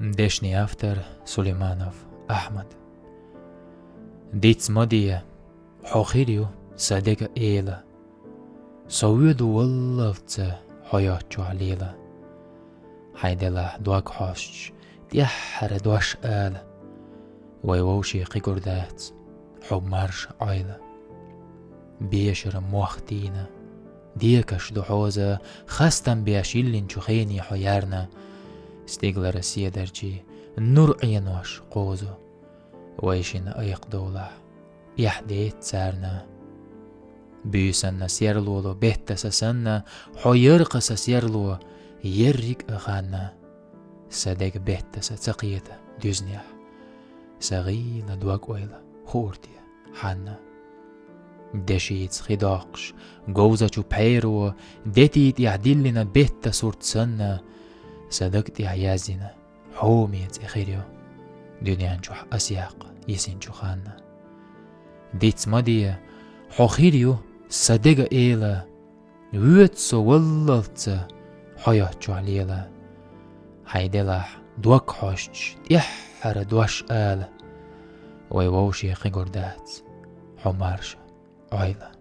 دشني أفتر سليمانوف أحمد ديتس مدية حوخيريو صدق إيلا سويدو واللفت حياتشو عليلا حيدلا دواك حوش تيحر دواش آل ويوشي قيقردات حب مرش عيلا بيشر موختينا ديكش دحوزة خستم بيشيلين شخيني حيارنا استيقلر سيدرجي نور عينوش قوزو ويشين ايق دولة يحديت سارنا بيسن سيرلولو بيت سسن حيرق سيرلو يريك اغانا صدق بيت ستقيت ديزنيح سغيل دواك ويلا خورتي حانا دشيت خداقش جوزة بحيرو ديتيت يعدلنا بيت صورت سنة صدقت عيازنا حوميت إخيريو دنيا نجوح أسياق يسين خانا ديت مدية حوخيريو صدق إيلا ويتسو واللت حياتشو عليلا حيدلح دوك حوش يحر دوش آل ويوشي قيقردات حمارش عيلا